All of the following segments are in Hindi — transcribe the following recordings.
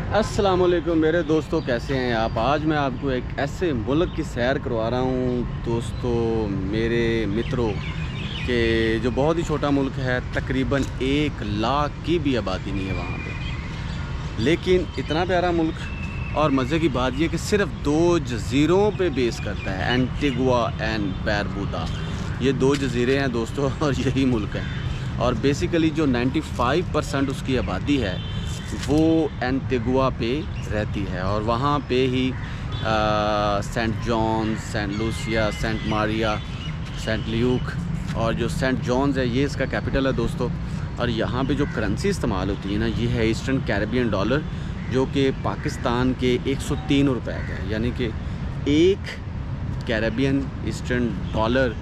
अस्सलाम वालेकुम मेरे दोस्तों, कैसे हैं आप। आज मैं आपको एक ऐसे मुल्क की सैर करवा रहा हूँ दोस्तों, मेरे मित्रों, कि जो बहुत ही छोटा मुल्क है। तकरीबन 1 लाख की भी आबादी नहीं है वहाँ पे, लेकिन इतना प्यारा मुल्क। और मज़े की बात यह कि सिर्फ 2 जज़ीरों पे बेस करता है, एंटीगुआ एंड बारबूदा। ये 2 जज़ीरे हैं दोस्तों और यही मुल्क है। और बेसिकली जो 95% उसकी आबादी है वो एंटीगुआ पे रहती है। और वहाँ पे ही saint John's, saint Lucia, saint Maria, saint Luke और जो सेंट जॉन्स है ये इसका कैपिटल है दोस्तों। और यहाँ पे जो करेंसी इस्तेमाल होती है ना, ये है ईस्टर्न कैरेबियन डॉलर, जो कि पाकिस्तान के 103 रुपए का है। यानी कि एक कैरेबियन ईस्टर्न डॉलर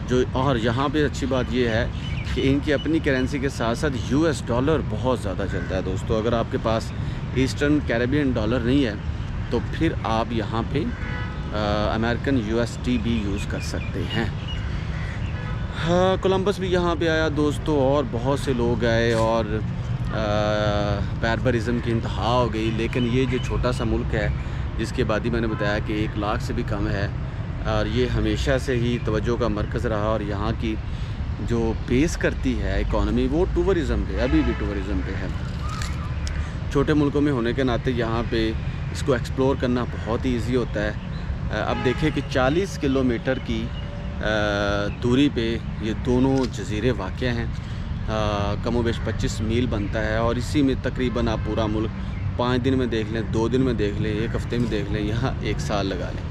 जो। और यहाँ पे अच्छी बात ये है कि इनकी अपनी करेंसी के साथ साथ यूएस डॉलर बहुत ज़्यादा चलता है दोस्तों। अगर आपके पास ईस्टर्न कैरेबियन डॉलर नहीं है तो फिर आप यहाँ पे अमेरिकन यूएसडी भी यूज़ कर सकते हैं। हाँ, कोलंबस भी यहाँ पे आया दोस्तों और बहुत से लोग आए और बारबरिज़म की इंतहा हो गई। लेकिन ये जो छोटा सा मुल्क है जिसकी आबादी मैंने बताया कि 1 लाख से भी कम है, और ये हमेशा से ही तवज्जो का मरकज़ रहा। और यहाँ की जो बेस करती है इकॉनमी वो टूरिज़म पे, अभी भी टूरिज़म पे है। छोटे मुल्कों में होने के नाते यहाँ पे इसको एक्सप्लोर करना बहुत ही ईजी होता है। अब देखें कि 40 किलोमीटर की दूरी पे ये दोनों जज़ीरे वाक़ हैं। कमोबेश 25 मील बनता है और इसी में तकरीबन आप पूरा मुल्क 5 दिन में देख लें, 2 दिन में देख लें, 1 हफ़्ते में देख लें, यहाँ 1 साल लगा लें।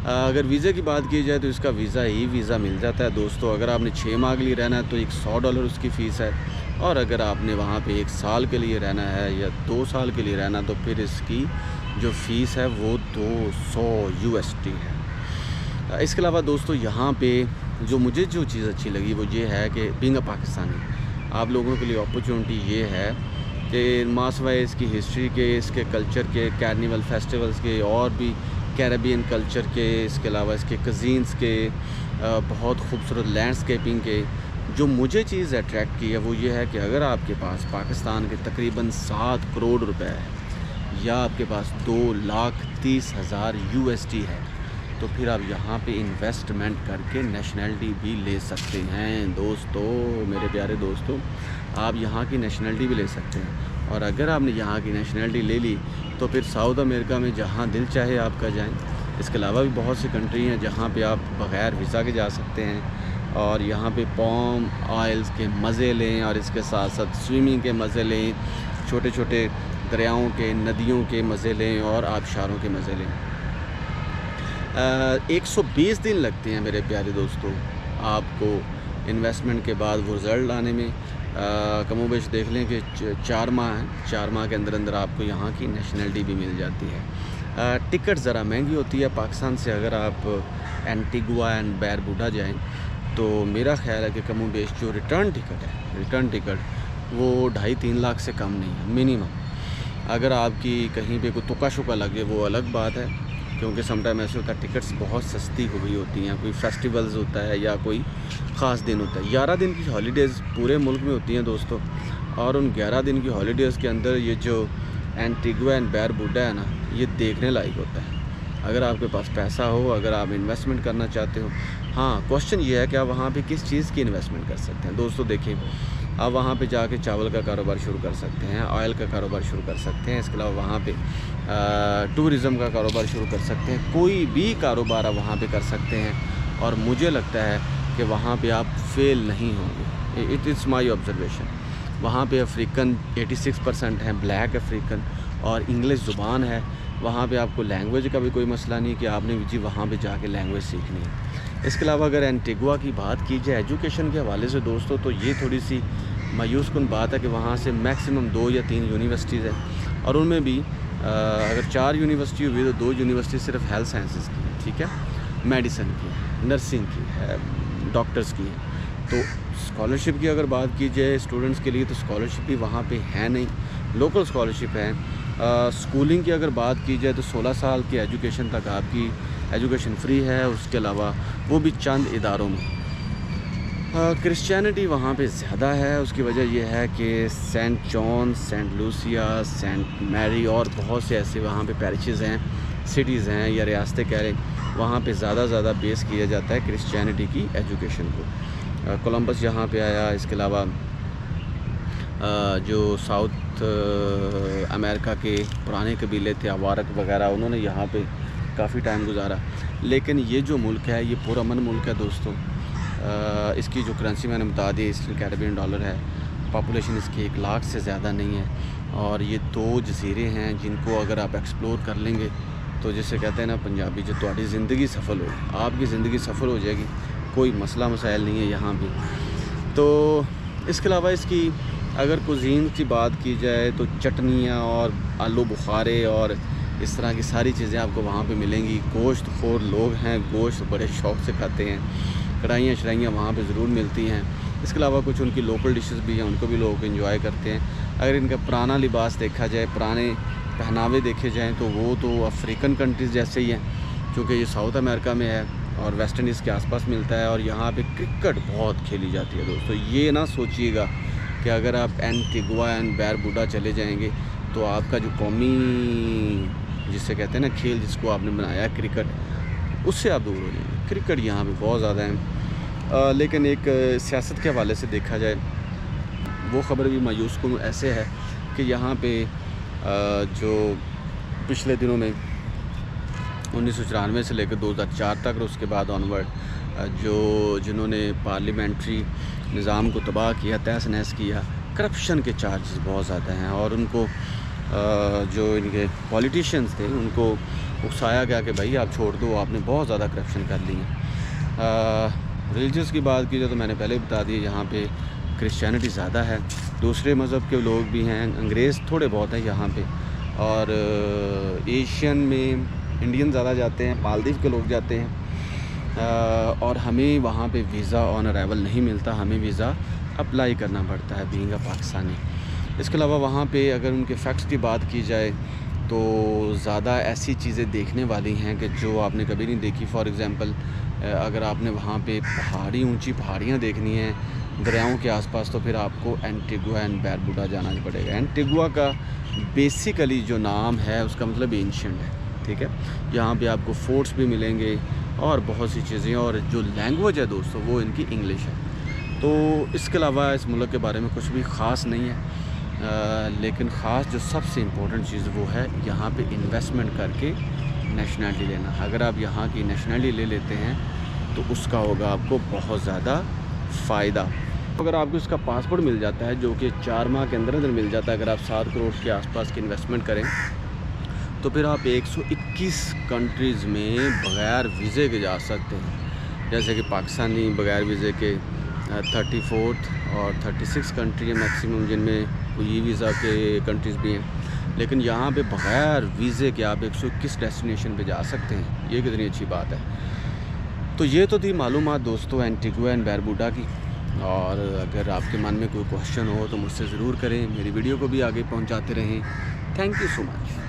अगर वीज़े की बात की जाए तो इसका वीज़ा मिल जाता है दोस्तों। अगर आपने 6 माह के लिए रहना है तो $100 उसकी फ़ीस है। और अगर आपने वहाँ पे 1 साल के लिए रहना है या 2 साल के लिए रहना तो फिर इसकी जो फ़ीस है वो 200 USD है। इसके अलावा दोस्तों यहाँ पे मुझे जो चीज़ अच्छी लगी वो ये है कि बीइंग अ पाकिस्तानी आप लोगों के लिए अपॉर्चुनिटी ये है कि मासवाए इसकी हिस्ट्री के, इसके कल्चर के, कार्निवल फेस्टिवल्स के और भी कैरेबियन कल्चर के, इसके अलावा इसके कज़ीन्स के, बहुत खूबसूरत लैंडस्केपिंग के। जो मुझे चीज़ अट्रैक्ट की है वो ये है कि अगर आपके पास पाकिस्तान के तकरीबन 7 करोड़ रुपए है या आपके पास 2,30,000 USD है तो फिर आप यहाँ पे इन्वेस्टमेंट करके नेशनलिटी भी ले सकते हैं दोस्तों। मेरे प्यारे दोस्तों, आप यहाँ की नेशनलिटी भी ले सकते हैं। और अगर आपने यहाँ की नेशनलिटी ले ली तो फिर साउथ अमेरिका में जहाँ दिल चाहे आपका जाएं। इसके अलावा भी बहुत सी कंट्री हैं जहाँ पे आप बग़ैर वीज़ा के जा सकते हैं और यहाँ पे पाम ऑयल्स के मज़े लें और इसके साथ साथ स्विमिंग के मज़े लें, छोटे छोटे दरियाओं के, नदियों के मज़े लें और आबशारों के मज़े लें। 120 दिन लगते हैं मेरे प्यारे दोस्तों आपको इन्वेस्टमेंट के बाद वो रिज़ल्ट आने में। कमोबेश देख लें कि 4 माह हैं, 4 माह के अंदर अंदर आपको यहाँ की नेशनलिटी भी मिल जाती है। टिकट ज़रा महंगी होती है पाकिस्तान से। अगर आप एंटीगुआ एंड बारबूडा जाएं तो मेरा ख्याल है कि कमोबेश जो रिटर्न टिकट वो 2.5-3 लाख से कम नहीं है मिनिमम। अगर आपकी कहीं पे कोई तुक्का शुक्का लगे वो अलग बात है, क्योंकि समटाइम ऐसे होता है टिकट्स बहुत सस्ती हो गई होती हैं। कोई फेस्टिवल्स होता है या कोई ख़ास दिन होता है। 11 दिन की हॉलीडेज़ पूरे मुल्क में होती हैं दोस्तों। और उन 11 दिन की हॉलीडेज़ के अंदर ये जो एंटीगुआ एंड बारबूडा है ना, ये देखने लायक होता है अगर आपके पास पैसा हो, अगर आप इन्वेस्टमेंट करना चाहते हो। हाँ, क्वेश्चन ये है कि आप वहाँ पे किस चीज़ की इन्वेस्टमेंट कर सकते हैं दोस्तों। देखिए, आप वहाँ पे जाके चावल का कारोबार शुरू कर सकते हैं, ऑयल का कारोबार शुरू कर सकते हैं। इसके अलावा वहाँ पे टूरिज़म का कारोबार शुरू कर सकते हैं। कोई भी कारोबार आप वहाँ पे कर सकते हैं और मुझे लगता है कि वहाँ पे आप फेल नहीं होंगे। It is my observation. वहाँ पे अफ्रीकन 86% हैं, ब्लैक अफ्रीकन, और इंग्लिश ज़ुबान है। वहाँ पे आपको लैंग्वेज का भी कोई मसला नहीं कि आपने जी वहाँ पे जाके लैंग्वेज सीखनी है। इसके अलावा अगर एंटीगुआ की बात की जाए एजुकेशन के हवाले से दोस्तों, तो ये थोड़ी सी मायूस कुन बात है कि वहाँ से मैक्सिमम 2 या 3 यूनिवर्सिटीज़ हैं और उनमें भी अगर 4 यूनिवर्सिटी हुई तो 2 यूनिवर्सिटी सिर्फ हेल्थ साइंसेस की है, ठीक है, मेडिसिन की है, नर्सिंग की है, डॉक्टर्स की है। तो स्कॉलरशिप की अगर बात की जाए स्टूडेंट्स के लिए तो स्कॉलरशिप भी वहाँ पे है नहीं, लोकल स्कॉलरशिप है। स्कूलिंग की अगर बात की जाए तो 16 साल की एजुकेशन तक आपकी एजुकेशन फ्री है। उसके अलावा वो भी चंद इदारों में। क्रिश्चियनिटी वहाँ पे ज़्यादा है। उसकी वजह यह है कि Saint John, Saint Lucia, Saint Mary और बहुत से ऐसे वहाँ पे पैरिशेस हैं, सिटीज़ हैं या रियासतें कह लें, वहाँ पे ज़्यादा बेस किया जाता है क्रिश्चियनिटी की एजुकेशन को। कोलंबस यहाँ पे आया। इसके अलावा जो साउथ अमेरिका के पुराने कबीले थे, अवारक वगैरह, उन्होंने यहाँ पे काफ़ी टाइम गुजारा। लेकिन ये जो मुल्क है ये पुरअमन मुल्क है दोस्तों। इसकी जो करेंसी मैंने बता दी ईस्टर्न कैरेबियन डॉलर है। पॉपुलेशन इसकी 1 लाख से ज़्यादा नहीं है और ये 2 जजीरे हैं जिनको अगर आप एक्सप्लोर कर लेंगे तो जैसे कहते हैं ना पंजाबी, जो तुम्हारी ज़िंदगी सफल हो, आपकी ज़िंदगी सफल हो जाएगी। कोई मसला मसाइल नहीं है यहाँ भी। तो इसके अलावा इसकी अगर कुज़ीन की बात की जाए तो चटनियाँ और आलू बुखारे और इस तरह की सारी चीज़ें आपको वहाँ पे मिलेंगी। गोश्त खोर लोग हैं, गोश्त बड़े शौक़ से खाते हैं। कढ़ाइयाँ शढ़ाइयाँ वहाँ पे ज़रूर मिलती हैं। इसके अलावा कुछ उनकी लोकल डिशेस भी हैं, उनको भी लोग एंजॉय करते हैं। अगर इनका पुराना लिबास देखा जाए, पुराने पहनावे देखे जाएँ तो वो तो अफ्रीकन कंट्रीज़ जैसे ही हैं, क्योंकि ये साउथ अमेरिका में है और वेस्ट इंडीज़ के आसपास मिलता है। और यहाँ पे क्रिकेट बहुत खेली जाती है दोस्तों। ये ना सोचिएगा कि अगर आप एंटीगुआ एंड बारबुडा चले जाएंगे तो आपका जो कौमी जिसे कहते हैं ना खेल, जिसको आपने बनाया है क्रिकेट, उससे आप दूर हो जाएंगे। क्रिकेट यहाँ पे बहुत ज़्यादा है। लेकिन एक सियासत के हवाले से देखा जाए, वो ख़बर भी मायूस कुन ऐसे है कि यहाँ पे जो पिछले दिनों में 1994 से लेकर 2004 तक और उसके बाद ऑनवर्ड जिन्होंने पार्लियामेंट्री निज़ाम को तबाह किया, तहस नहस किया, करप्शन के चार्जेस बहुत ज़्यादा हैं और उनको जो इनके पॉलिटिशियंस थे उनको उकसाया गया कि भाई आप छोड़ दो, आपने बहुत ज़्यादा करप्शन कर ली है। रिलीजियस की बात की जाए तो मैंने पहले बता दिया, यहाँ पे क्रिश्चियनिटी ज़्यादा है, दूसरे मज़हब के लोग भी हैं, अंग्रेज़ थोड़े बहुत हैं यहाँ पे। और एशियन में इंडियन ज़्यादा जाते हैं, मालदीव के लोग जाते हैं। और हमें वहाँ पे वीज़ा ऑन अराइवल नहीं मिलता, हमें वीज़ा अप्लाई करना पड़ता है बीइंग अ पाकिस्तानी। इसके अलावा वहाँ पे अगर उनके फैक्ट्स की बात की जाए तो ज़्यादा ऐसी चीज़ें देखने वाली हैं कि जो आपने कभी नहीं देखी। फॉर एग्ज़ाम्पल अगर आपने वहाँ पे ऊंची पहाड़ियाँ देखनी हैं दरियाओं के आसपास, तो फिर आपको एंटीगुआ एंड बारबुडा जाना पड़ेगा। एंटीगुआ का बेसिकली जो नाम है उसका मतलब एंशिएंट है, ठीक है। यहाँ पे आपको फोर्ट्स भी मिलेंगे और बहुत सी चीज़ें, और जो लैंग्वेज है दोस्तों वो इनकी इंग्लिश है। तो इसके अलावा इस मुल्क के बारे में कुछ भी ख़ास नहीं है। लेकिन ख़ास जो सबसे इम्पोर्टेंट चीज़ वो है यहाँ पे इन्वेस्टमेंट करके नेशनलिटी लेना। अगर आप यहाँ की नेशनलिटी ले लेते हैं तो उसका होगा आपको बहुत ज़्यादा फ़ायदा। अगर आपको इसका पासपोर्ट मिल जाता है, जो कि 4 माह के अंदर मिल जाता है, अगर आप 7 करोड़ के आसपास की इन्वेस्टमेंट करें तो फिर आप 121 कंट्रीज़ में बग़ैर वीज़े के जा सकते हैं। जैसे कि पाकिस्तानी बग़ैर वीज़े के 34 और 36 कंट्री है मैक्सिमम, जिनमें ई वीज़ा के कंट्रीज़ भी हैं। लेकिन यहाँ पे बग़ैर वीज़े के आप 121 डेस्टिनेशन पे जा सकते हैं। ये कितनी अच्छी बात है। तो ये तो थी मालूमात दोस्तों एंटीगुआ एंड बारबुडा की। और अगर आपके मन में कोई क्वेश्चन हो तो मुझसे ज़रूर करें, मेरी वीडियो को भी आगे पहुँचाते रहें। Thank you so much.